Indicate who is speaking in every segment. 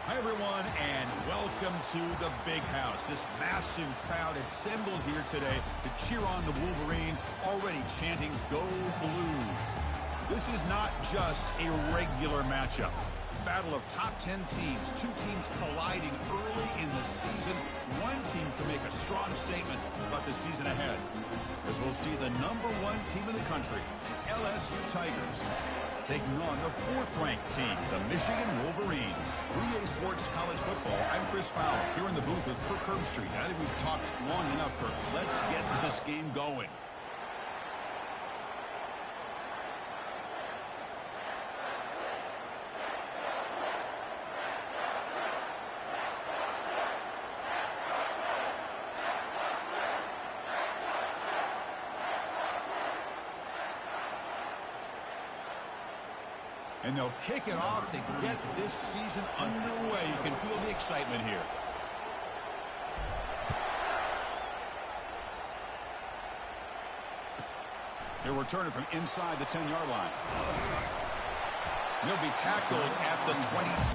Speaker 1: Hi, everyone, and welcome to the Big House. This massive crowd assembled here today to cheer on the Wolverines, already chanting, "Go Blue." This is not just a regular matchup. Battle of top 10 teams, two teams colliding early in the season. One team can make a strong statement about the season ahead, as we'll see the #1 team in the country, LSU Tigers, taking on the 4th-ranked team, the Michigan Wolverines. 3A Sports College Football, I'm Chris Fowler, here in the booth with Kirk Herbstreit. I think we've talked long enough, Kirk. Let's get this game going. And they'll kick it off to get this season underway. You can feel the excitement here. They're returning from inside the 10-yard line. They'll be tackled at the 20.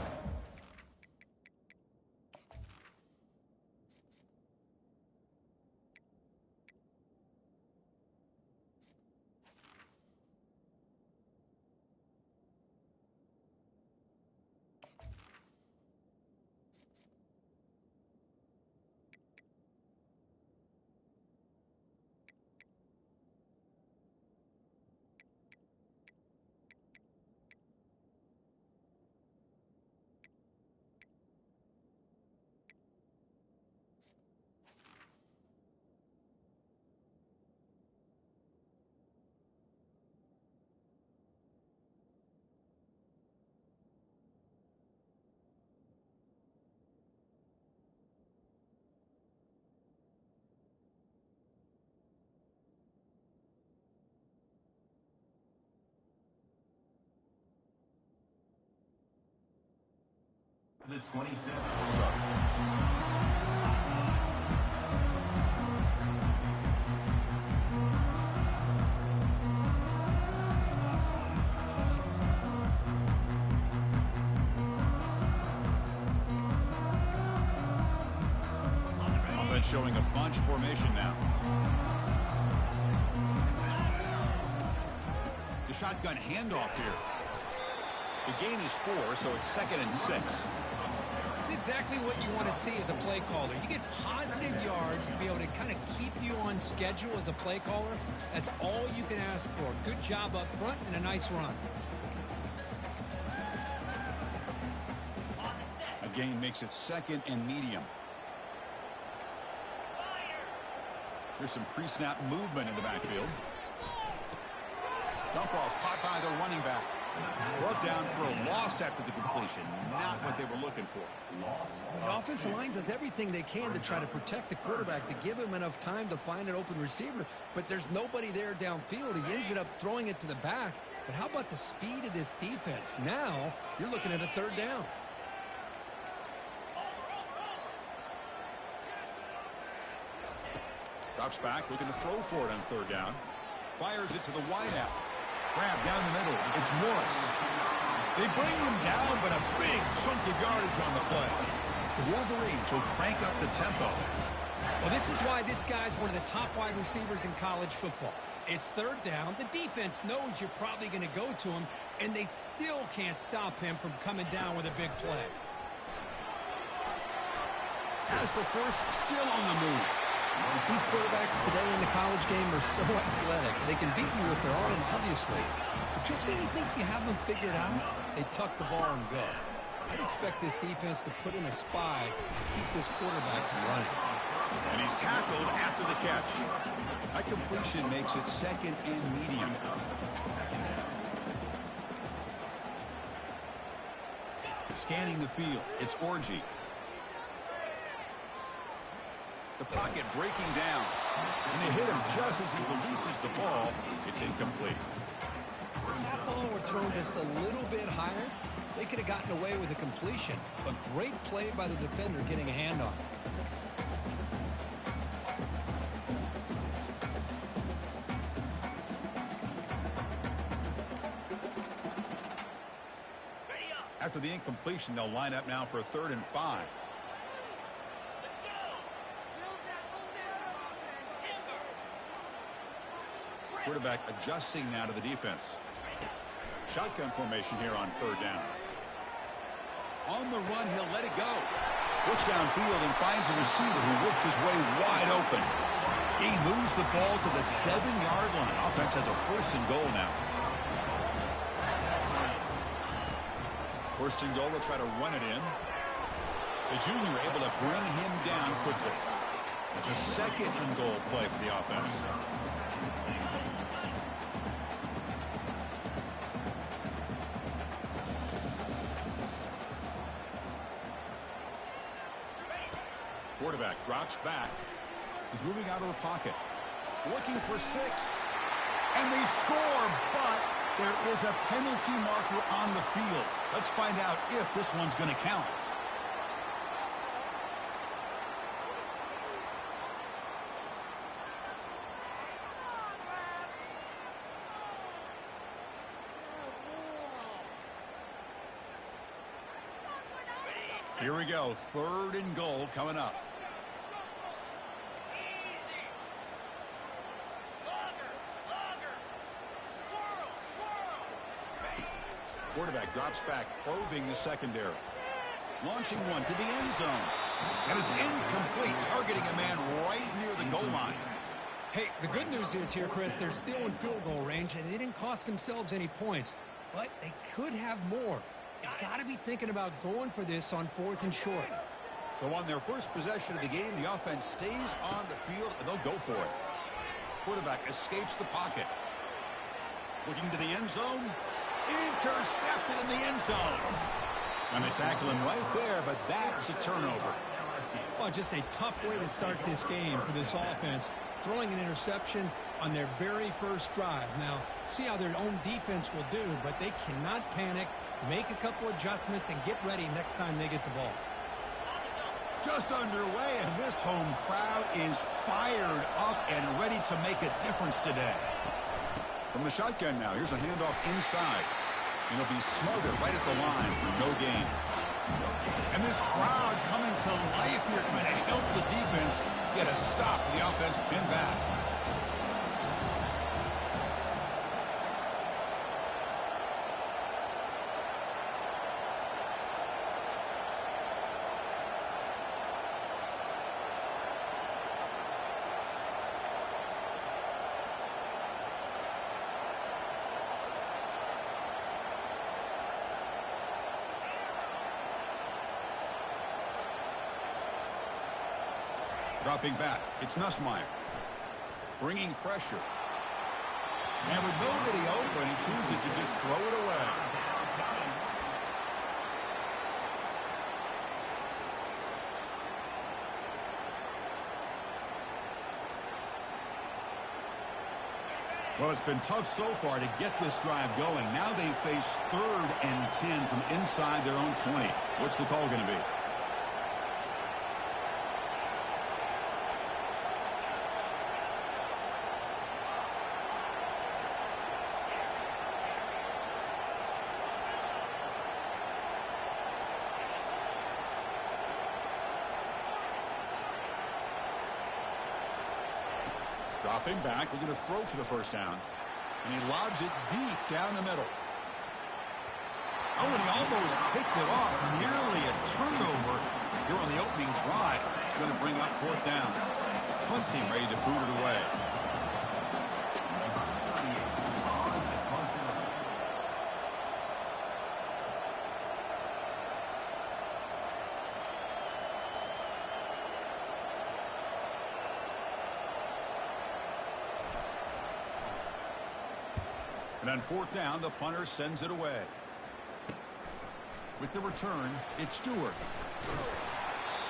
Speaker 2: The 27 will start.
Speaker 1: Offense showing a bunch formation now. The shotgun handoff here. The gain is 4, so it's 2nd and 6.
Speaker 3: It's exactly what you want to see as a play caller. You get positive yards to be able to kind of keep you on schedule as a play caller. That's all you can ask for. Good job up front and a nice run.
Speaker 1: A gain makes it 2nd and medium. There's some pre-snap movement in the backfield. Dump off caught by the running back. Brought down for a loss after the completion. Not what they were looking for.
Speaker 3: The offensive line does everything they can to try to protect the quarterback, to give him enough time to find an open receiver. But there's nobody there downfield. He ends up throwing it to the back. But how about the speed of this defense? Now you're looking at a 3rd down.
Speaker 1: Drops back, looking to throw for it on 3rd down. Fires it to the wideout. Grab down the middle. It's Morris. They bring him down, but a big chunk of yardage on the play. The Wolverines will crank up the tempo.
Speaker 3: Well, this is why this guy's one of the top wide receivers in college football. It's 3rd down. The defense knows you're probably going to go to him, and they still can't stop him from coming down with a big play.
Speaker 1: Has the first still on the move.
Speaker 3: These quarterbacks today in the college game are so athletic. They can beat you with their arm, obviously. But just when you think you have them figured out, they tuck the ball and go. I'd expect this defense to put in a spy to keep this quarterback from running.
Speaker 1: And he's tackled after the catch. That completion makes it 2nd and medium. Scanning the field, it's Orji. The pocket breaking down. And they hit him just as he releases the ball. It's incomplete.
Speaker 3: If that ball were thrown just a little bit higher, they could have gotten away with a completion. But great play by the defender getting a hand on it.
Speaker 1: After the incompletion, they'll line up now for a 3rd and 5. Quarterback adjusting now to the defense. Shotgun formation here on 3rd down. On the run, he'll let it go. Looks downfield and finds a receiver who worked his way wide open. He moves the ball to the 7-yard line. Offense has a 1st and goal now. 1st and goal, they'll try to run it in. The junior able to bring him down quickly. It's a 2nd and goal play for the offense. Quarterback drops back. He's moving out of the pocket. Looking for 6. And they score, but there is a penalty marker on the field. Let's find out if this one's going to count. Here we go. 3rd and goal coming up. Quarterback drops back, probing the secondary. Launching one to the end zone. And it's incomplete, targeting a man right near the goal line.
Speaker 3: Hey, the good news is here, Chris, they're still in field goal range, and they didn't cost themselves any points. But they could have more. They got to be thinking about going for this on 4th and short.
Speaker 1: So on their first possession of the game, the offense stays on the field, and they'll go for it. Quarterback escapes the pocket. Looking to the end zone. Intercepted in the end zone. And they tackle him right there, but that's a turnover.
Speaker 3: Well, just a tough way to start this game for this offense. Throwing an interception on their very first drive. Now, see how their own defense will do, but they cannot panic, make a couple adjustments, and get ready next time they get the ball.
Speaker 1: Just underway, and this home crowd is fired up and ready to make a difference today. From the shotgun now, here's a handoff inside. And he'll be smothered right at the line for no gain. And this crowd coming to life here, trying to help the defense get a stop. The offense pinned back. Dropping back, it's Nussmeier. Bringing pressure. And with nobody open, he chooses to just throw it away. Well, it's been tough so far to get this drive going. Now they face 3rd and 10 from inside their own 20. What's the call going to be? Dropping back, looking to throw for the first down. And he lobs it deep down the middle. Oh, and he almost picked it off. Nearly a turnover here on the opening drive. It's going to bring up 4th down. Punting, ready to boot it away. And on 4th down, the punter sends it away. With the return, it's Stewart.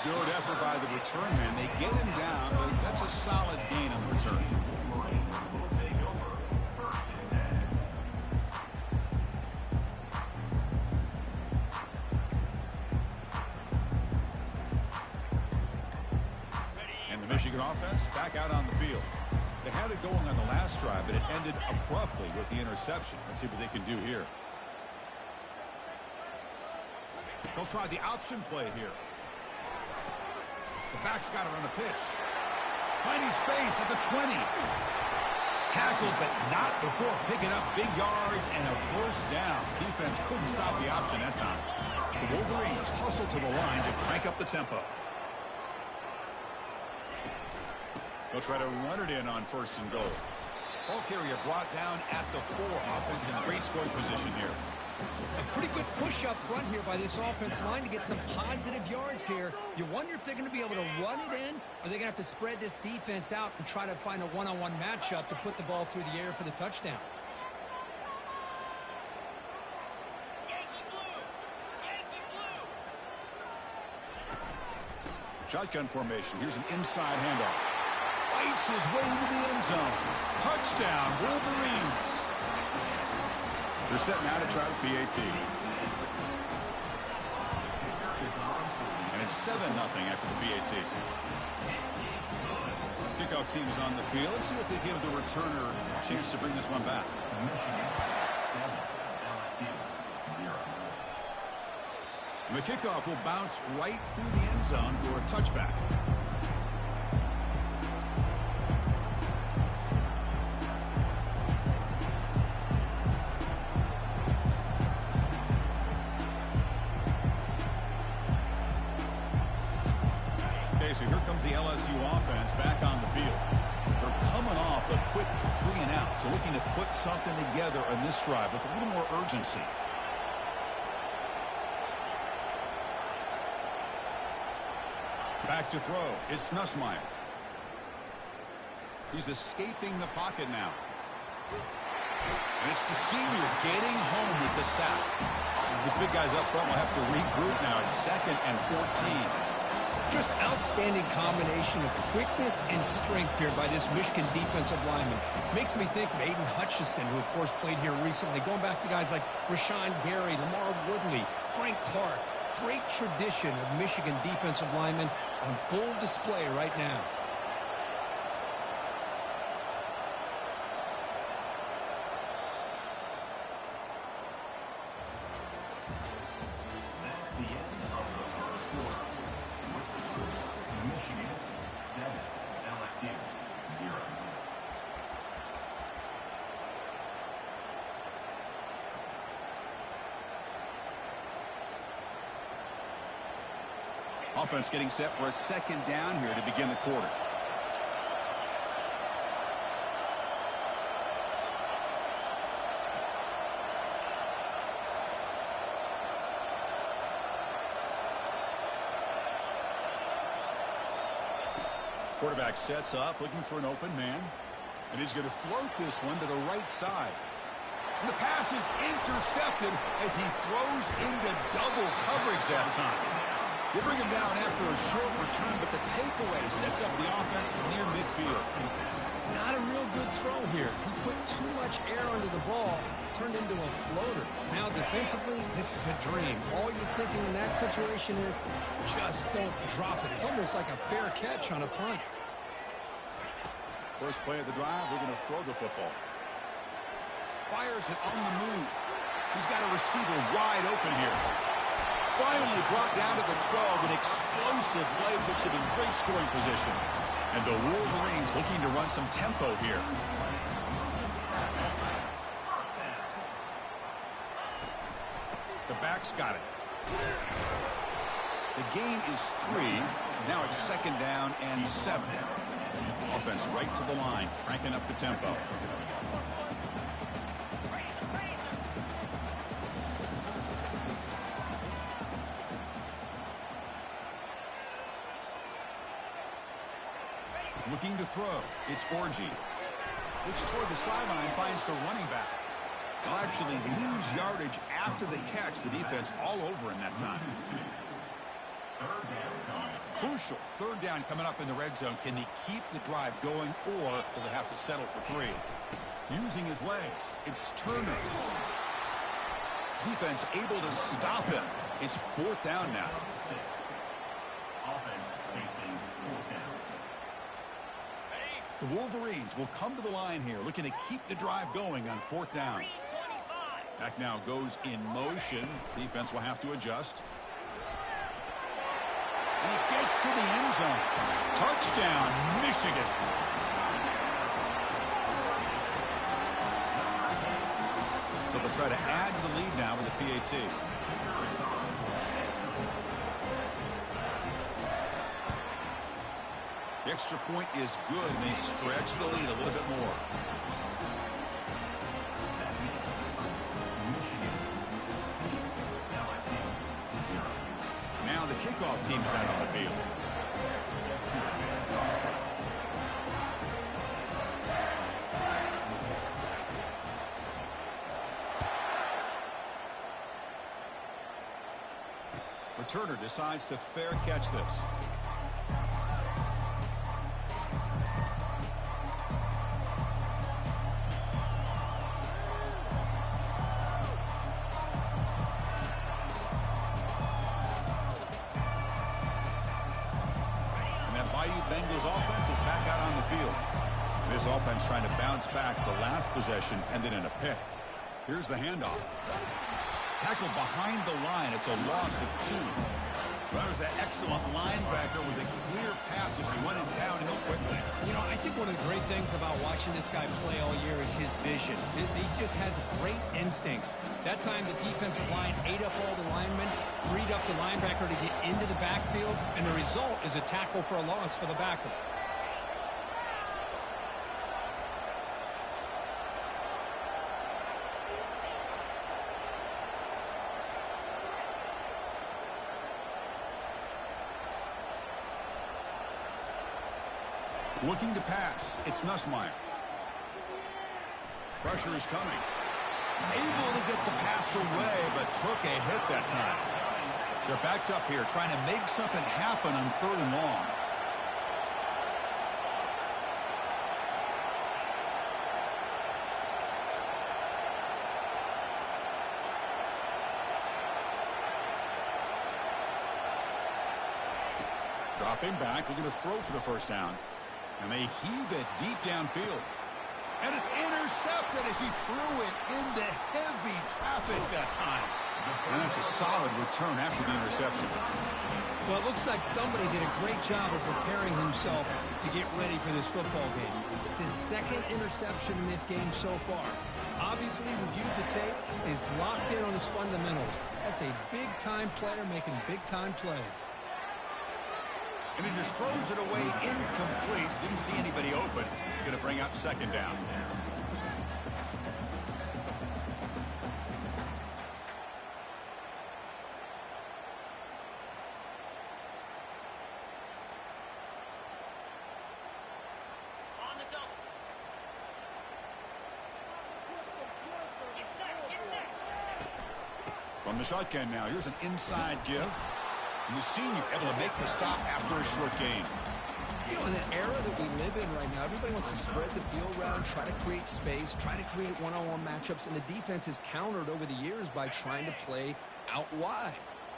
Speaker 1: Good effort by the return man. They get him down, but that's a solid gain on the return. And the Michigan offense back out on the field. They had it going on the last drive, but it ended abruptly with the interception. Let's see what they can do here. They'll try the option play here. The back's got it on the pitch. Finding space at the 20. Tackled, but not before picking up big yards and a first down. Defense couldn't stop the option that time. The Wolverines hustle to the line to crank up the tempo. They'll try to run it in on 1st and goal. Ball carrier brought down at the 4. Offense in great scoring position here.
Speaker 3: A pretty good push up front here by this offense line to get some positive yards here. You wonder if they're going to be able to run it in, or they're going to have to spread this defense out and try to find a one-on-one matchup to put the ball through the air for the touchdown.
Speaker 1: Shotgun formation. Here's an inside handoff. Fights his way into the end zone. Touchdown, Wolverines. They're set now to try the PAT. And it's 7-0 after the PAT. Kickoff team is on the field. Let's see if they give the returner a chance to bring this one back. The kickoff will bounce right through the end zone for a touchback. Okay, so here comes the LSU offense back on the field. They're coming off a quick 3-and-out, so looking to put something together on this drive with a little more urgency. Back to throw. It's Nussmeier. He's escaping the pocket now. And it's the senior getting home with the sack. This big guy's up front will have to regroup now. It's 2nd and 14.
Speaker 3: Just outstanding combination of quickness and strength here by this Michigan defensive lineman. Makes me think of Aiden Hutchinson, who, of course, played here recently. Going back to guys like Rashawn Gary, Lamar Woodley, Frank Clark. Great tradition of Michigan defensive linemen on full display right now.
Speaker 2: That's the end of the first quarter. Michigan 7, LSU 0.
Speaker 1: Offense getting set for a 2nd down here to begin the quarter. Quarterback sets up, looking for an open man. And he's going to float this one to the right side. And the pass is intercepted as he throws into double coverage that time. They bring him down after a short return, but the takeaway sets up the offense near midfield.
Speaker 3: Not a real good throw here. He put too much air under the ball, turned into a floater. Now defensively, this is a dream. All you're thinking in that situation is just don't drop it. It's almost like a fair catch on a punt.
Speaker 1: First play of the drive, they're going to throw the football. Fires it on the move. He's got a receiver wide open here. Finally brought down to the 12. An explosive play puts him in great scoring position. And the Wolverines looking to run some tempo here. The back's got it. The gain is 3. Now it's 2nd down and 7. Offense right to the line, cranking up the tempo. Looking to throw. It's Orji. Looks toward the sideline, finds the running back. They'll actually lose yardage after the catch. The defense all over him that time. Crucial. 3rd down coming up in the red zone. Can he keep the drive going, or will they have to settle for 3? Using his legs. It's Turner. Defense able to stop him. It's 4th down now.
Speaker 2: Offense facing 4th down.
Speaker 1: The Wolverines will come to the line here, looking to keep the drive going on 4th down. Back now goes in motion. Defense will have to adjust. to the end zone. Touchdown, Michigan. So they'll try to add to the lead now with a PAT. The extra point is good, and they stretch the lead a little bit more. Now the kickoff team is out on the field. Returner decides to fair catch this. Bengals offense is back out on the field. This offense trying to bounce back. The last possession ended in a pick. Here's the handoff. Tackle behind the line. It's a loss of 2. Well, there's that excellent linebacker with a clear path as he went downhill quickly.
Speaker 3: You know, I think one of the great things about watching this guy play all year is his vision. He just has great instincts. That time the defensive line ate up all the linemen, freed up the linebacker to get into the backfield, and the result is a tackle for a loss for the backer.
Speaker 1: Looking to pass. It's Nussmeier. Pressure is coming. Able to get the pass away, but took a hit that time. They're backed up here, trying to make something happen on 3rd and long. Dropping back, looking to throw for the first down. And they heave it deep downfield. And it's intercepted as he threw it into heavy traffic that time. And that's a solid return after the interception.
Speaker 3: Well, it looks like somebody did a great job of preparing himself to get ready for this football game. It's his 2nd interception in this game so far. Obviously, reviewed the tape, is locked in on his fundamentals. That's a big-time player making big-time plays.
Speaker 1: And he just throws it away incomplete. Didn't see anybody open. Going to bring up 2nd down.
Speaker 4: On the double. Get set.
Speaker 1: From the shotgun now, here's an inside give. And the senior able to make the stop after a short gain.
Speaker 3: You know, in the era that we live in right now, everybody wants to spread the field around, try to create space, try to create one-on-one matchups, and the defense has countered over the years by trying to play out wide.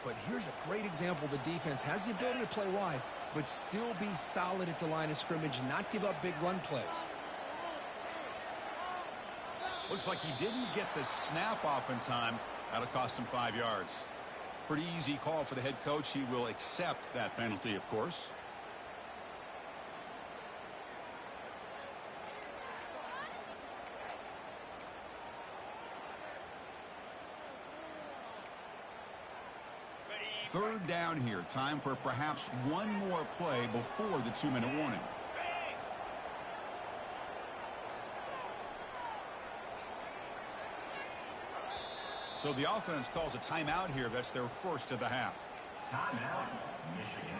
Speaker 3: But here's a great example. The defense has the ability to play wide, but still be solid at the line of scrimmage, not give up big run plays.
Speaker 1: Looks like he didn't get the snap off in time. That'll cost him 5 yards. Pretty easy call for the head coach. He will accept that penalty, of course. Third down here. Time for perhaps one more play before the 2-minute warning. So the offense calls a timeout here. That's their first of the half.
Speaker 2: Timeout, Michigan.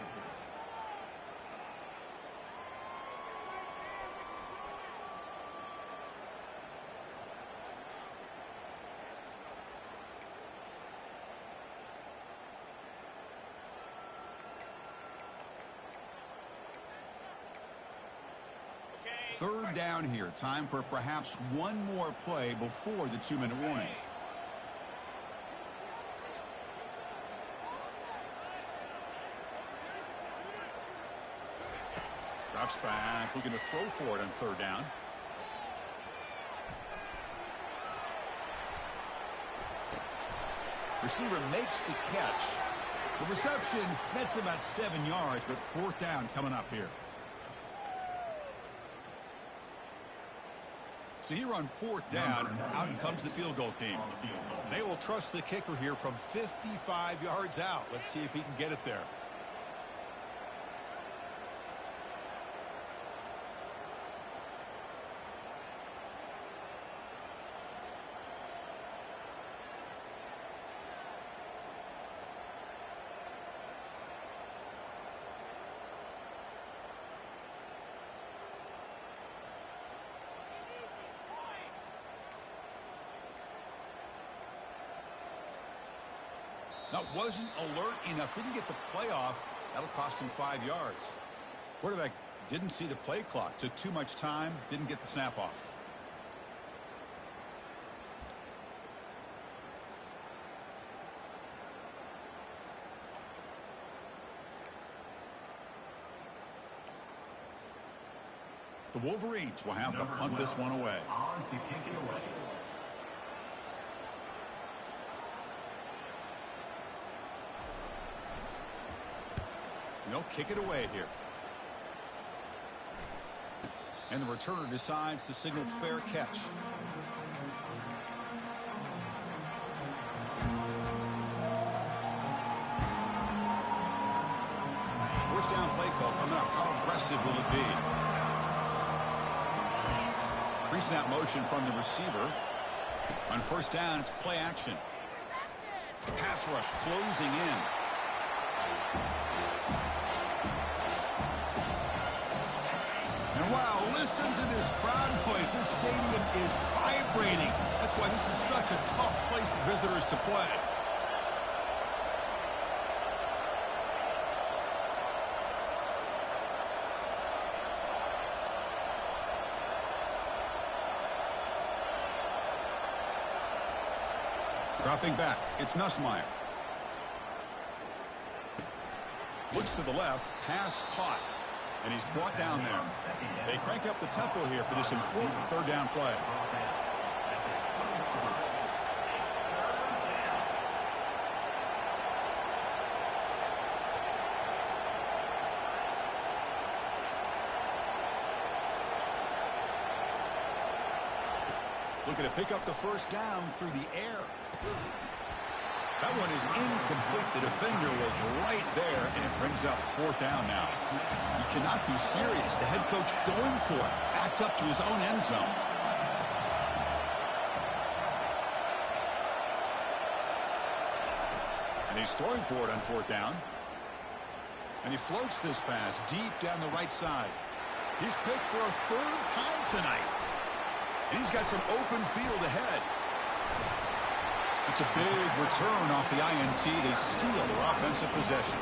Speaker 1: Third down here. Time for perhaps one more play before the 2-minute warning. Drops back, looking to throw for it on 3rd down. Receiver makes the catch. The reception nets about 7 yards, but fourth down coming up here. So here on fourth down, out comes the field goal team. They will trust the kicker here from 55 yards out. Let's see if he can get it there. That wasn't alert enough. Didn't get the play off. That'll cost him 5 yards. Quarterback didn't see the play clock. Took too much time. Didn't get the snap off. The Wolverines will have to punt this one away.
Speaker 2: On to kick it away.
Speaker 1: They'll kick it away here. And the returner decides to signal fair catch. First down play call coming up. How aggressive will it be? Pre-snap motion from the receiver. On first down, it's play action. Pass rush closing in. And wow, listen to this crowd noise. This stadium is vibrating. That's why this is such a tough place for visitors to play. Dropping back, it's Nussmeier. Looks to the left, pass caught. And he's brought down there. They crank up the tempo here for this important third down play. Looking to pick up the first down through the air. That one is incomplete. The defender was right there, and it brings up fourth down now. You cannot be serious. The head coach going for it. Backed up to his own end zone. And he's throwing for it on fourth down. And he floats this pass deep down the right side. He's picked for a third time tonight. And he's got some open field ahead. It's a big return off the INT. They steal their offensive possession.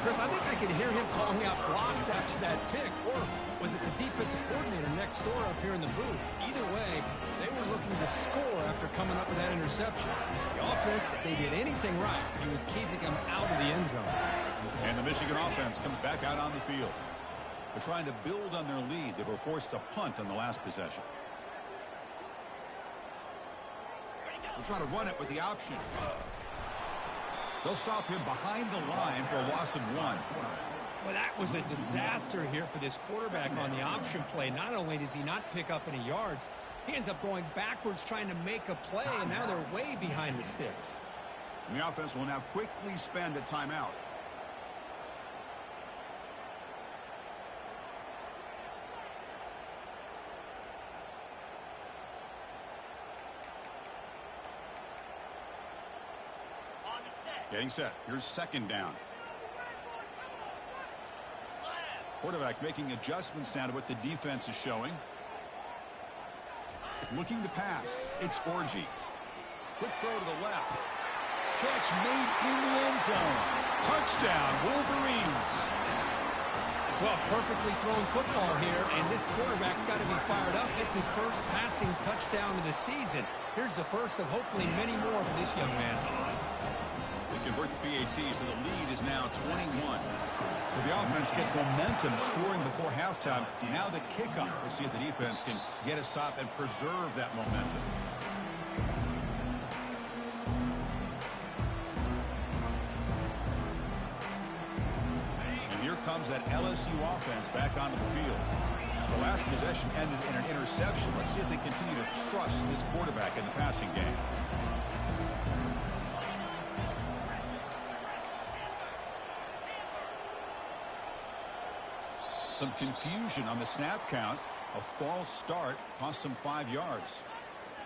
Speaker 3: Chris, I think I can hear him calling out blocks after that pick. Or was it the defensive coordinator next door up here in the booth? Either way, they were looking to score after coming up with that interception. The offense, if they did anything right, he was keeping them out of the end zone.
Speaker 1: And the Michigan offense comes back out on the field. They're trying to build on their lead. They were forced to punt on the last possession. They'll try to run it with the option. They'll stop him behind the line for a loss of 1.
Speaker 3: Well, that was a disaster here for this quarterback on the option play. Not only does he not pick up any yards, he ends up going backwards trying to make a play, and now they're way behind the sticks.
Speaker 1: And the offense will now quickly spend a timeout. Getting set. Here's second down. Quarterback making adjustments now to what the defense is showing. Looking to pass. It's Orji. Quick throw to the left. Catch made in the end zone. Touchdown, Wolverines.
Speaker 3: Well, perfectly thrown football here, and this quarterback's got to be fired up. It's his first passing touchdown of the season. Here's the first of hopefully many more for this young man.
Speaker 1: Convert the PAT, so the lead is now 21. So the offense gets momentum scoring before halftime. Now the kickoff. We'll see if the defense can get a stop and preserve that momentum. here comes that LSU offense back onto the field. The last possession ended in an interception. Let's see if they continue to trust this quarterback in the passing game. Some confusion on the snap count. A false start cost them 5 yards.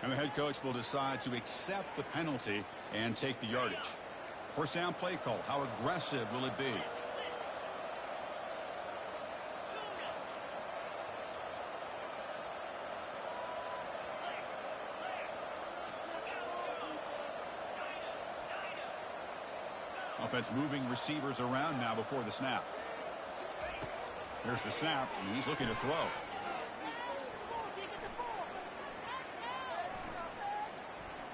Speaker 1: And the head coach will decide to accept the penalty and take the yardage. First down play call. How aggressive will it be? Offense moving receivers around now before the snap. There's the snap, and he's looking to throw.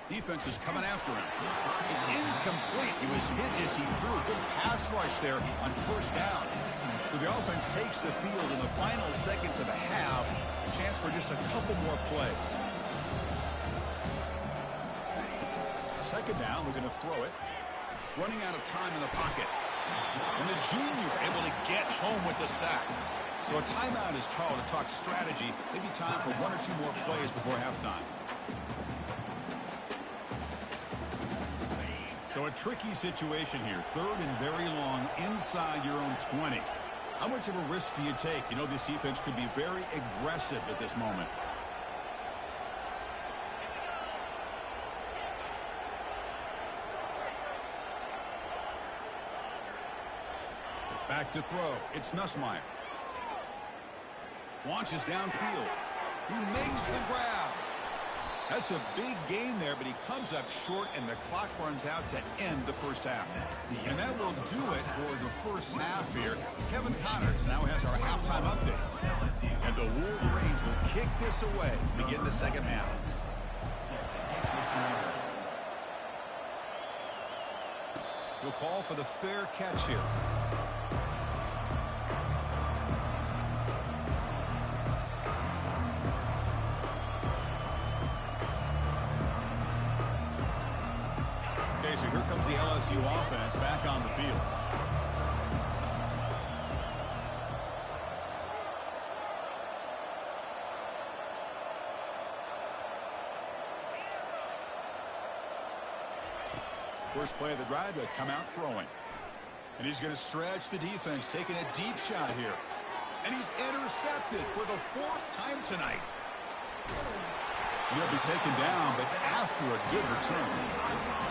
Speaker 1: Defense is coming after him. It's incomplete. He was hit as he threw. Good pass rush there on first down. So the offense takes the field in the final seconds of the half. Chance for just a couple more plays. Second down, we're going to throw it. Running out of time in the pocket. And the junior able to get home with the sack. So a timeout is called to talk strategy. Maybe time for 1 or 2 more plays before halftime. So a tricky situation here. Third and very long inside your own 20. How much of a risk do you take? You know this defense could be very aggressive at this moment. Back to throw. It's Nussmeier. Launches downfield. He makes the grab. That's a big gain there, but he comes up short, and the clock runs out to end the first half. And that will do it for the first half here. Kevin Connors now has our halftime update. And the Wolverines will kick this away to begin the second half. We'll call for the fair catch here. So here comes the LSU offense back on the field. First play of the drive, to come out throwing. And he's going to stretch the defense, taking a deep shot here. And he's intercepted for the 4th time tonight. And he'll be taken down, but after a good return.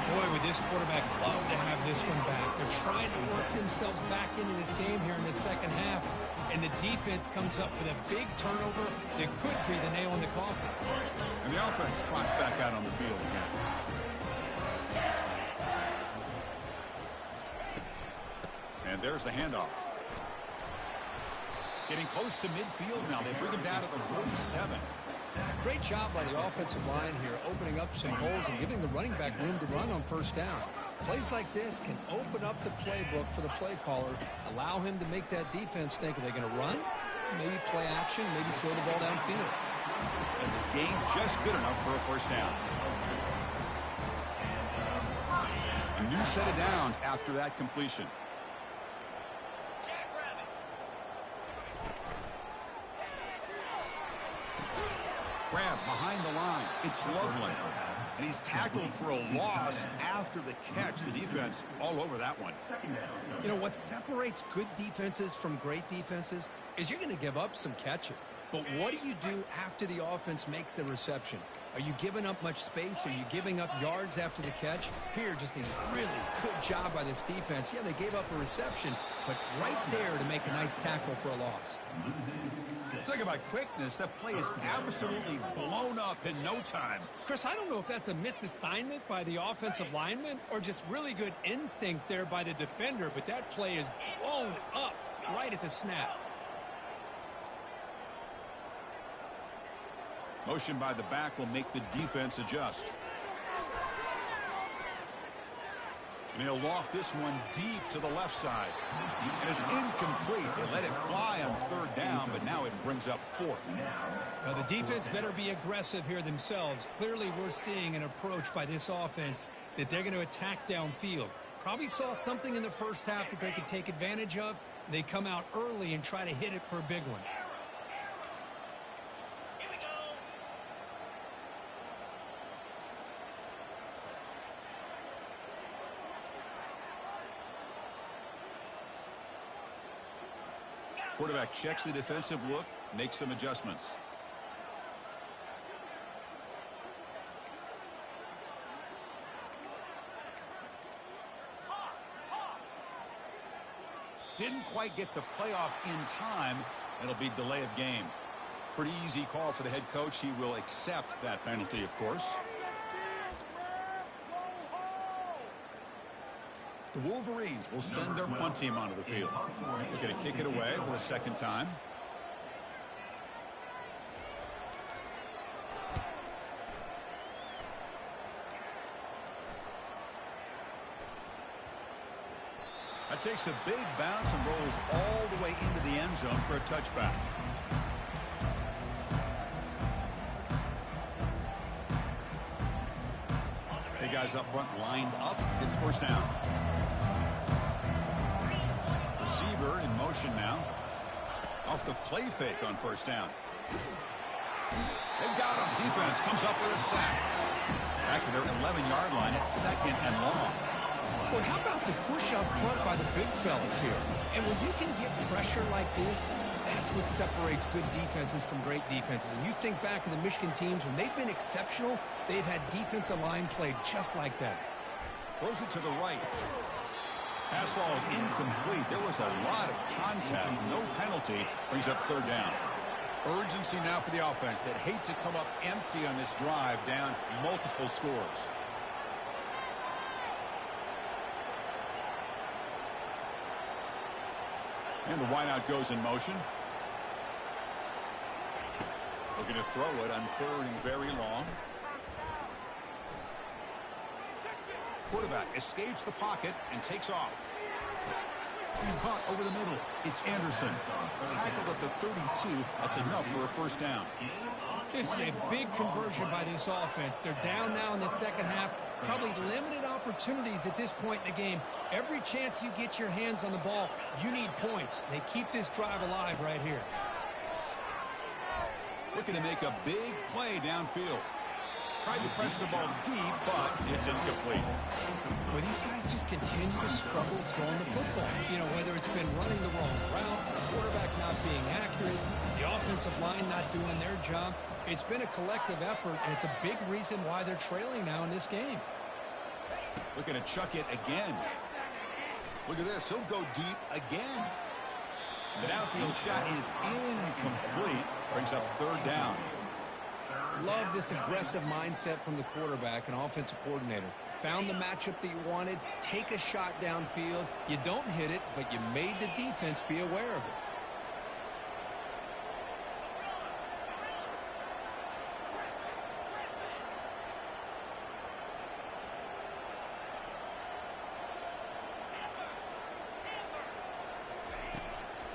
Speaker 3: Boy, would this quarterback love to have this one back. They're trying to work themselves back into this game here in the second half, and the defense comes up with a big turnover that could be the nail in the coffin.
Speaker 1: And the offense trots back out on the field again. And there's the handoff. Getting close to midfield now. They bring him down to the 47.
Speaker 3: Great job by the offensive line here, opening up some holes and giving the running back room to run on first down. Plays like this can open up the playbook for the play caller, allow him to make that defense think, are they going to run? Maybe play action, maybe throw the ball downfield.
Speaker 1: And the game just good enough for a first down. A new set of downs after that completion. Grab behind the line. It's Loveland. And he's tackled for a loss after the catch. The defense all over that one.
Speaker 3: You know, what separates good defenses from great defenses is you're going to give up some catches. But what do you do after the offense makes the reception? Are you giving up much space? Are you giving up yards after the catch? Here, just a really good job by this defense. Yeah, they gave up a reception, but right there to make a nice tackle for a loss.
Speaker 1: Talk about quickness. That play is absolutely blown up in no time.
Speaker 3: Chris, I don't know if that's a misassignment by the offensive lineman or just really good instincts there by the defender, but that play is blown up right at the snap.
Speaker 1: Motion by the back will make the defense adjust. And he'll loft this one deep to the left side. And it's incomplete. They let it fly on third down, but now it brings up 4th.
Speaker 3: Now the defense better be aggressive here themselves. Clearly we're seeing an approach by this offense that they're going to attack downfield. Probably saw something in the first half that they could take advantage of. They come out early and try to hit it for a big one.
Speaker 4: Here we go.
Speaker 1: Quarterback checks the defensive look, makes some adjustments. Didn't quite get the playoff in time. It'll be delay of game. Pretty easy call for the head coach. He will accept that penalty, of course. The Wolverines will send their punt team onto the field. They're going to kick it away for the second time. That takes a big bounce and rolls all the way into the end zone for a touchback. The guys up front lined up. It's first down. Receiver in motion now. Off the play fake on first down. They've got him. Defense comes up with a sack. Back to their 11-yard line at second and long.
Speaker 3: Well, how about the push up front by the big fellas here? And when you can get pressure like this, that's what separates good defenses from great defenses. And you think back to the Michigan teams, when they've been exceptional, they've had defensive line played just like that.
Speaker 1: Throws it to the right. Pass ball is incomplete. There was a lot of contact. No penalty. Brings up third down. Urgency now for the offense that hates to come up empty on this drive, down multiple scores. And the wideout goes in motion. Looking to throw it on third and very long. Quarterback escapes the pocket and takes off. Caught over the middle. It's Anderson. Tackled at the 32. That's enough for a first down.
Speaker 3: This is a big conversion by this offense. They're down now in the second half. Probably limited opportunities at this point in the game. Every chance you get your hands on the ball, you need points. They keep this drive alive right here.
Speaker 1: Looking to make a big play downfield. Tried to press the ball deep, but it's incomplete.
Speaker 3: Well, these guys just continue to struggle throwing the football. You know, whether it's been running the wrong route, the quarterback not being accurate, the offensive line not doing their job. It's been a collective effort, and it's a big reason why they're trailing now in this game.
Speaker 1: Looking to chuck it again. Look at this. He'll go deep again. The downfield shot is incomplete. Brings up third down.
Speaker 3: Love this aggressive mindset from the quarterback and offensive coordinator. Found the matchup that you wanted. Take a shot downfield. You don't hit it, but you made the defense be aware of it.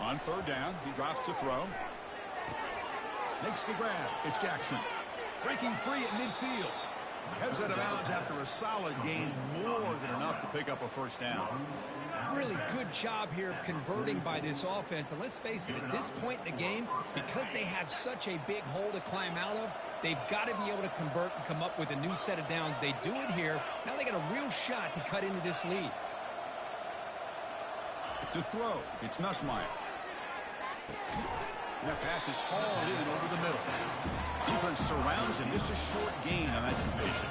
Speaker 1: On third down, he drops to throw. Makes the grab. It's Jackson. Breaking free at midfield. Heads out of bounds after a solid gain, more than enough to pick up a first down.
Speaker 3: Really good job here of converting by this offense. And let's face it, at this point in the game, because they have such a big hole to climb out of, they've got to be able to convert and come up with a new set of downs. They do it here. Now they got a real shot to cut into this lead.
Speaker 1: To throw, it's Nussmeier. That pass is hauled in over the middle. Defense surrounds him. Just a short gain on that completion.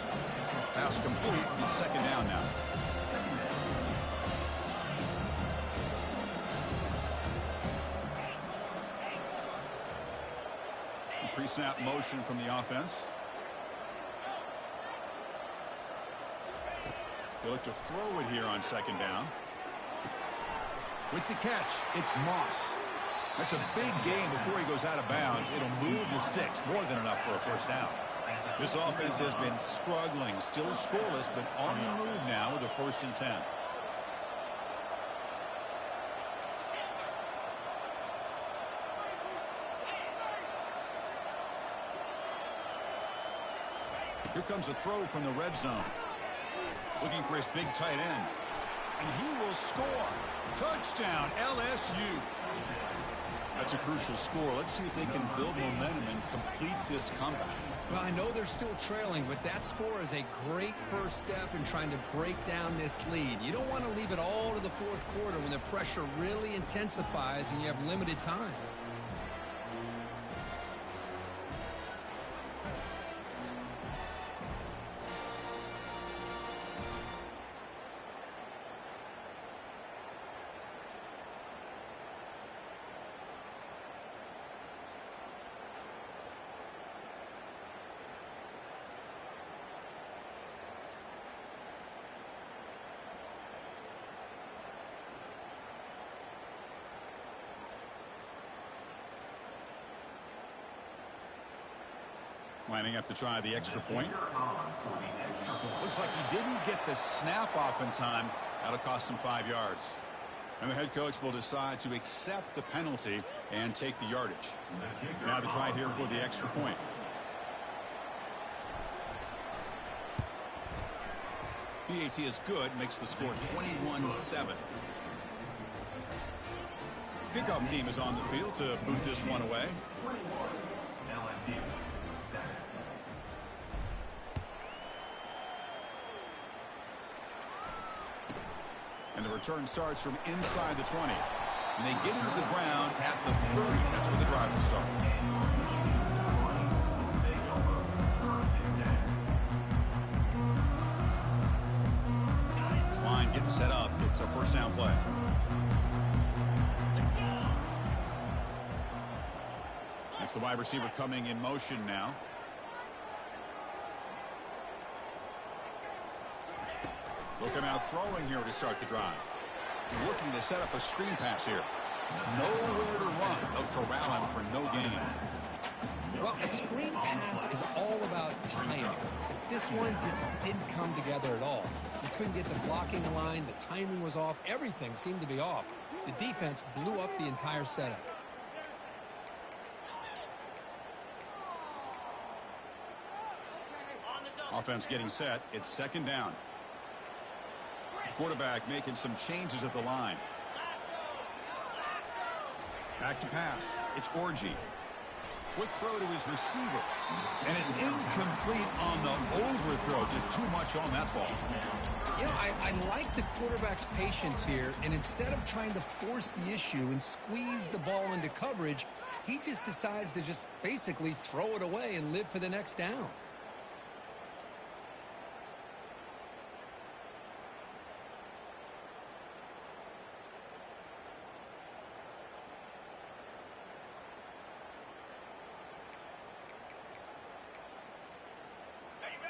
Speaker 1: Pass complete. It's second down now. Pre-snap motion from the offense. They look to throw it here on second down. With the catch, it's Moss. That's a big gain before he goes out of bounds. It'll move the sticks, more than enough for a first down. This offense has been struggling, still scoreless, but on the move now with a 1st and 10. Here comes a throw from the red zone. Looking for his big tight end. And he will score. Touchdown, LSU. That's a crucial score. Let's see if they can build momentum and complete this comeback.
Speaker 3: Well, I know they're still trailing, but that score is a great first step in trying to break down this lead. You don't want to leave it all to the fourth quarter when the pressure really intensifies and you have limited time.
Speaker 1: Lining up to try the extra point. Looks like he didn't get the snap off in time. That'll cost him 5 yards. And the head coach will decide to accept the penalty and take the yardage. Now the try here for the extra point. PAT is good, makes the score 21-7. Kickoff team is on the field to boot this one away. And the return starts from inside the 20. And they get into the ground at the 30. That's where the drive will start. This line getting set up. It's a first down play. That's the wide receiver coming in motion now. Looking out throwing here to start the drive. Looking to set up a screen pass here. Nowhere to run. They'll corral him for no gain.
Speaker 3: Well, a screen pass is all about timing. But this one just didn't come together at all. You couldn't get the blocking line. The timing was off. Everything seemed to be off. The defense blew up the entire setup.
Speaker 1: Offense getting set. It's second down. Quarterback making some changes at the line. Back to pass. It's Orji. Quick throw to his receiver. And it's incomplete on the overthrow. Just too much on that ball.
Speaker 3: You know, I like the quarterback's patience here. And instead of trying to force the issue and squeeze the ball into coverage, he just decides to just basically throw it away and live for the next down.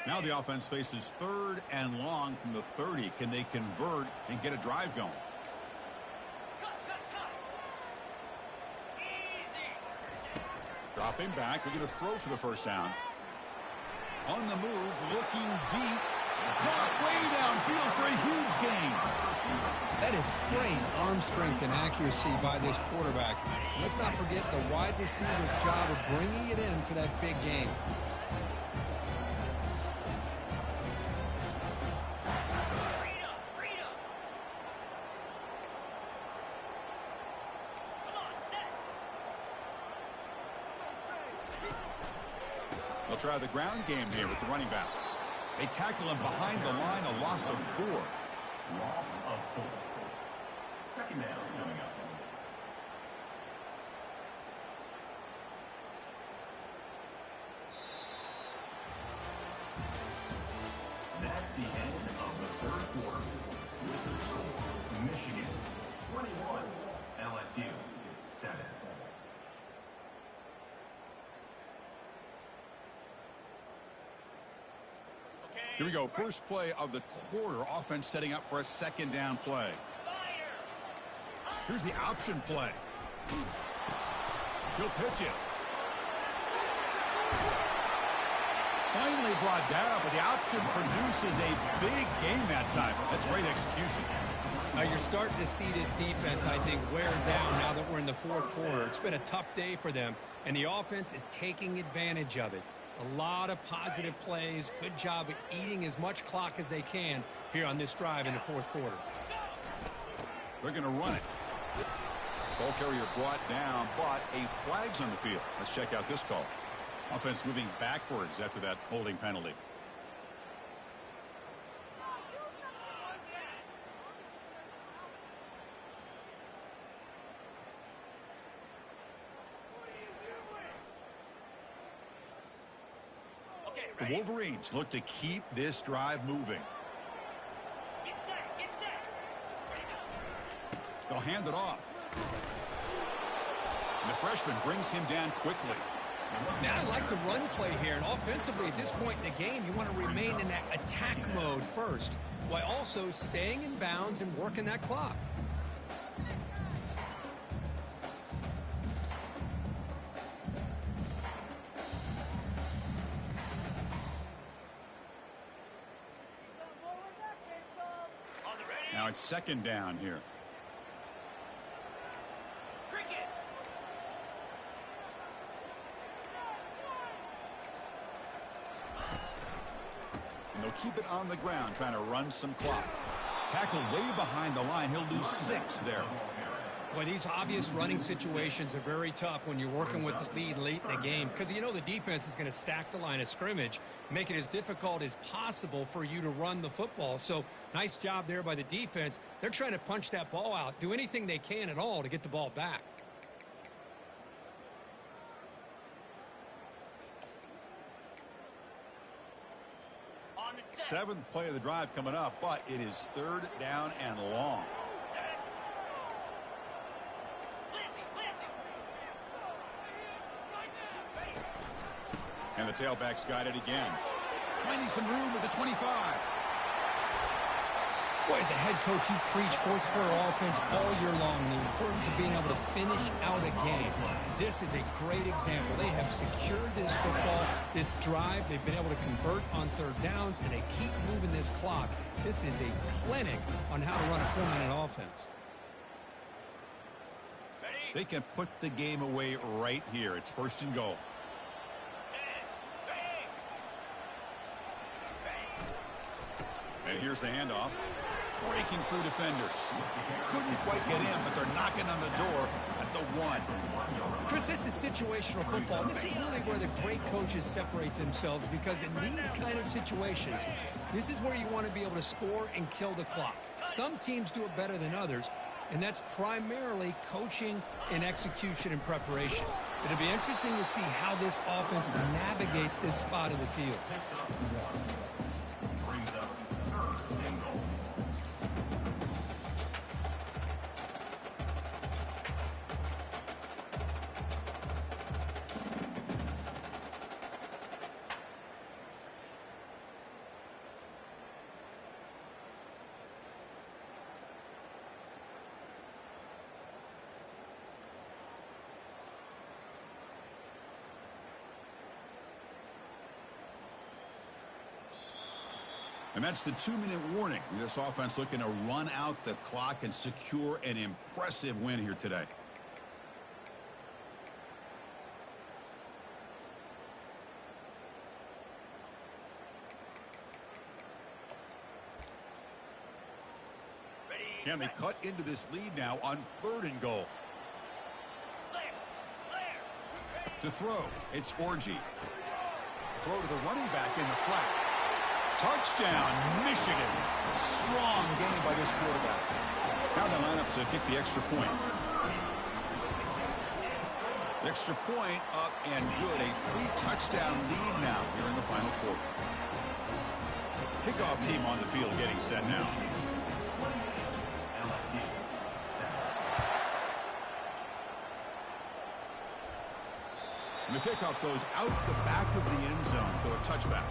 Speaker 1: Now the offense faces third and long from the 30. Can they convert and get a drive going? Dropping back. We're going to throw for the first down. On the move, looking deep. Caught way downfield for a huge gain.
Speaker 3: That is great arm strength and accuracy by this quarterback. Let's not forget the wide receiver's job of bringing it in for that big gain.
Speaker 1: They'll try the ground game here with the running back. They tackle him behind the line, a loss of 4.
Speaker 2: Loss of 4. Second down coming up. That's the end of the third quarter. With the score, Michigan 21, LSU 7.
Speaker 1: Here we go. First play of the quarter. Offense setting up for a second down play. Here's the option play. He'll pitch it. Finally brought down, but the option produces a big game that time. That's great execution.
Speaker 3: Now you're starting to see this defense, I think, wear down now that we're in the fourth quarter. It's been a tough day for them, and the offense is taking advantage of it. A lot of positive plays. Good job of eating as much clock as they can here on this drive in the fourth quarter.
Speaker 1: They're going to run it. Ball carrier brought down, but a flag's on the field. Let's check out this call. Offense moving backwards after that holding penalty. The Wolverines look to keep this drive moving.
Speaker 4: Get set, get set.
Speaker 1: They'll hand it off. And the freshman brings him down quickly.
Speaker 3: Now I like the run play here, and offensively at this point in the game, you want to remain in that attack mode first, while also staying in bounds and working that clock.
Speaker 1: Now it's second down here.
Speaker 4: Cricket.
Speaker 1: And they'll keep it on the ground, trying to run some clock. Tackled way behind the line. He'll lose 6 there.
Speaker 3: Well, these obvious running situations are very tough when you're working with the lead late in the game, because you know the defense is going to stack the line of scrimmage, make it as difficult as possible for you to run the football. So nice job there by the defense. They're trying to punch that ball out, do anything they can at all to get the ball back.
Speaker 4: On the set.
Speaker 1: 7th play of the drive coming up, but it is third down and long. And the tailback's got it again. Finding some room with the 25.
Speaker 3: Boy, as a head coach, you preach fourth quarter offense all year long, the importance of being able to finish out a game. This is a great example. They have secured this football, this drive. They've been able to convert on third downs, and they keep moving this clock. This is a clinic on how to run a 4-minute offense.
Speaker 1: They can put the game away right here. It's first and goal. And here's the handoff. Breaking through defenders. Couldn't quite get in, but they're knocking on the door at the 1.
Speaker 3: Chris, this is situational football. This is really where the great coaches separate themselves, because in these kind of situations, this is where you want to be able to score and kill the clock. Some teams do it better than others, and that's primarily coaching and execution and preparation. It'll be interesting to see how this offense navigates this spot of the field.
Speaker 1: And that's the 2-minute warning. This offense looking to run out the clock and secure an impressive win here today. Can they cut into this lead now on 3rd and goal? To throw, it's Orji. Throw to the running back in the flat. Touchdown, Michigan. Strong game by this quarterback. Now they line up to kick the extra point. The extra point up and good. A 3-touchdown lead now here in the final quarter. Kickoff team on the field getting set now. And the kickoff goes out the back of the end zone, so a touchback.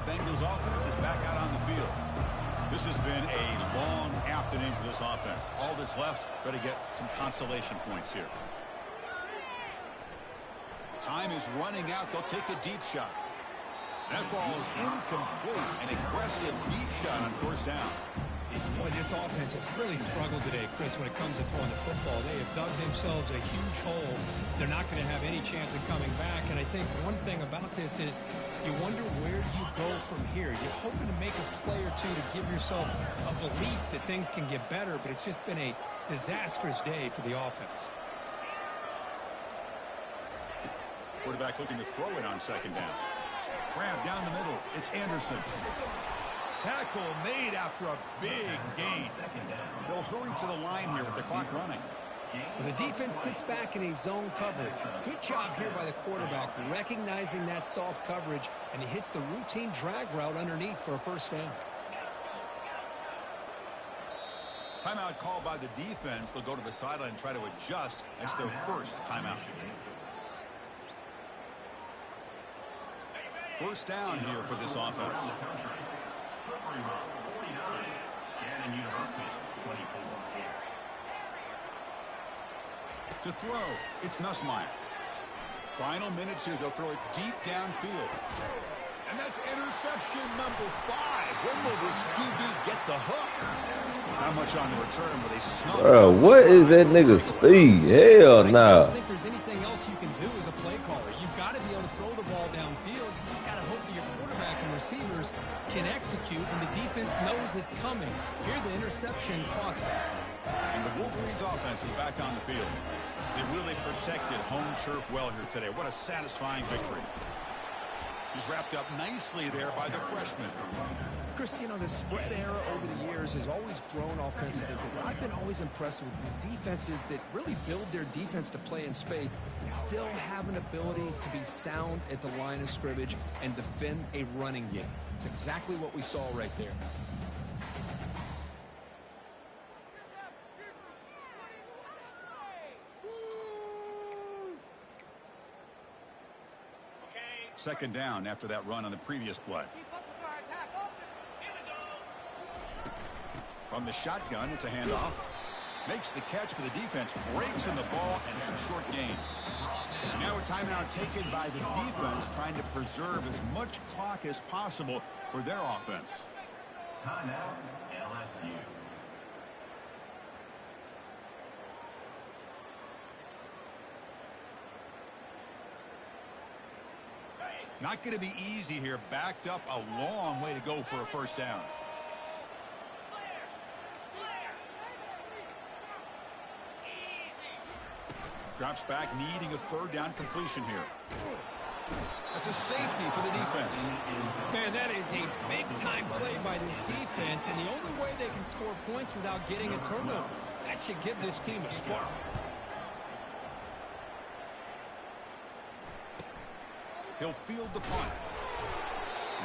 Speaker 1: Bengals offense is back out on the field. This has been a long afternoon for this offense. All that's left, got to get some consolation points here. Time is running out. They'll take a deep shot. That ball is incomplete. An aggressive deep shot on 1st down.
Speaker 3: Boy, this offense has really struggled today, Chris, when it comes to throwing the football. They have dug themselves a huge hole. They're not going to have any chance of coming back. And I think one thing about this is you wonder where you go from here. You're hoping to make a play or two to give yourself a belief that things can get better, but it's just been a disastrous day for the offense.
Speaker 1: Quarterback looking to throw it on second down. Grab down the middle. It's Anderson. Tackle made after a big gain. They'll hurry to the line here with the clock running.
Speaker 3: Well, the defense sits back in a zone coverage. Good job here by the quarterback recognizing that soft coverage, and he hits the routine drag route underneath for a first down.
Speaker 1: Timeout called by the defense. They'll go to the sideline and try to adjust. That's their first timeout. First down here for this offense.
Speaker 2: Slippery run, 49. Shannon University, 24.
Speaker 1: To throw, it's Nussmeier. Final minutes here. They'll throw it deep downfield. And that's interception number 5. When will this QB get the hook? Not much on the return, but they snug.
Speaker 5: Bro, what is that nigga speed? Hell
Speaker 3: I
Speaker 5: no.
Speaker 3: don't think there's anything else you can do as a play caller. You've got to be able to throw the ball downfield. You just got to hope that your quarterback and receivers can execute when the defense knows it's coming. Here, the interception cost them.
Speaker 1: And the Wolverines offense is back on the field. They really protected home turf well here today. What a satisfying victory. He's wrapped up nicely there by the freshman.
Speaker 3: Chris, you know, the spread era over the years has always grown offensively, but I've been always impressed with defenses that really build their defense to play in space, still have an ability to be sound at the line of scrimmage and defend a running game. It's exactly what we saw right there.
Speaker 1: Second down after that run on the previous play. From the shotgun, it's a handoff. Makes the catch, but the defense breaks in the ball, and it's a short gain. Now a timeout taken by the defense, trying to preserve as much clock as possible for their offense.
Speaker 2: Timeout, LSU.
Speaker 1: Not going to be easy here. Backed up a long way to go for a first down. Drops back, needing a third down completion here. That's a safety for the defense.
Speaker 3: Man, that is a big-time play by this defense, and the only way they can score points without getting a turnover. That should give this team a spark.
Speaker 1: He'll field the punt.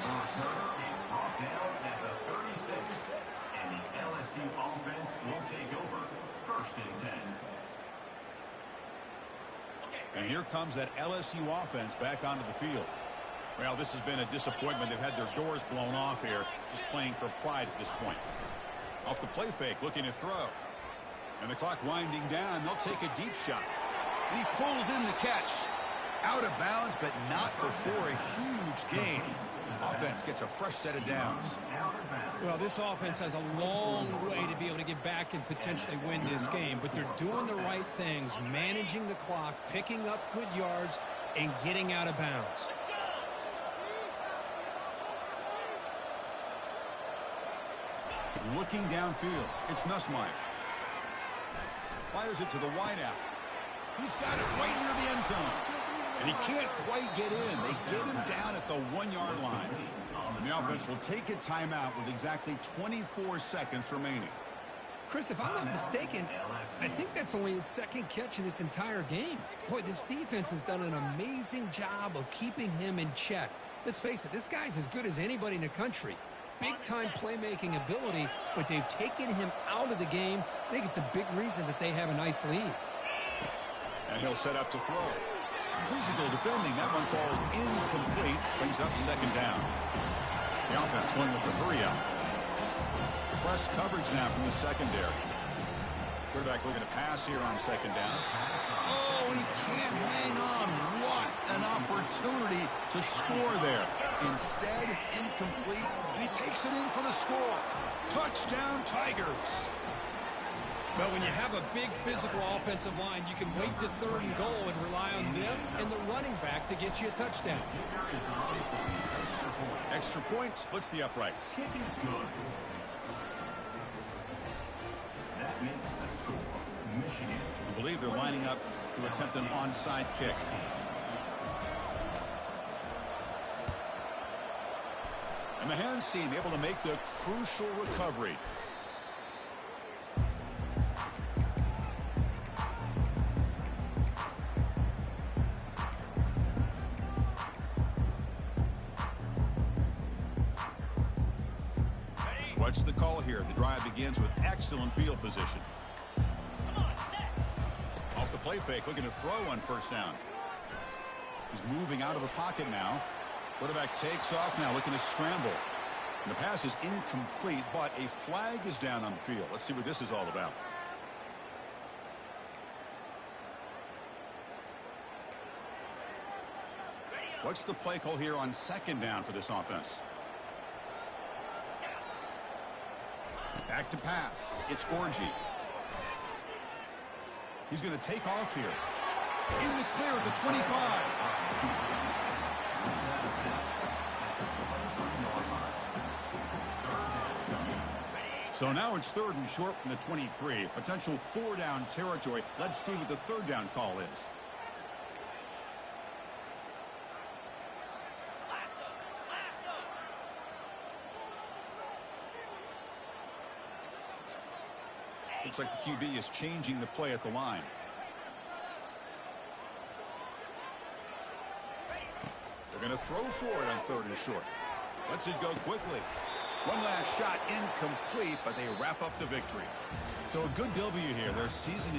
Speaker 2: The returner is brought down at the 36, and the LSU offense will take over. First and 10.
Speaker 1: And here comes that LSU offense back onto the field. Well, this has been a disappointment. They've had their doors blown off here, just playing for pride at this point. Off the play fake, looking to throw. And the clock winding down. They'll take a deep shot. And he pulls in the catch. Out of bounds, but not before a huge gain. Offense gets a fresh set of downs.
Speaker 3: Well, this offense has a long way to be able to get back and potentially win this game, but they're doing the right things, managing the clock, picking up good yards, and getting out of bounds.
Speaker 1: Looking downfield, it's Nussmeier. Fires it to the wideout. He's got it right near the end zone. And he can't quite get in. They get him down at the 1-yard line. And the offense will take a timeout with exactly 24 seconds remaining.
Speaker 3: Chris, if I'm not mistaken, I think that's only his second catch of this entire game. Boy, this defense has done an amazing job of keeping him in check. Let's face it, this guy's as good as anybody in the country. Big-time playmaking ability, but they've taken him out of the game. I think it's a big reason that they have a nice lead.
Speaker 1: And he'll set up to throw. Physical defending. That one falls incomplete. Brings up second down. The offense going with the hurry up. Press coverage now from the secondary. Quarterback looking to pass here on second down. Oh, he can't hang on. What an opportunity to score there. Instead, incomplete, and he takes it in for the score. Touchdown, Tigers.
Speaker 3: Well, when you have a big physical offensive line, you can wait to third and goal and rely on them and the running back to get you a touchdown.
Speaker 1: Extra point splits the uprights.
Speaker 2: Kick is good. That makes the score Michigan.
Speaker 1: I believe they're lining up to attempt an onside kick. And the hands team able to make the crucial recovery. What's the call here? The drive begins with excellent field position. Off the play fake, looking to throw on first down. He's moving out of the pocket now. Quarterback takes off now, looking to scramble. And the pass is incomplete, but a flag is down on the field. Let's see what this is all about. What's the play call here on second down for this offense? Back to pass. It's Orji. He's going to take off here. In the clear at the 25. So now it's third and short from the 23. Potential four-down territory. Let's see what the third down call is. Looks like the QB is changing the play at the line. They're going to throw for it on third and short. Lets it go quickly. One last shot incomplete, but they wrap up the victory. So a good W here. Their season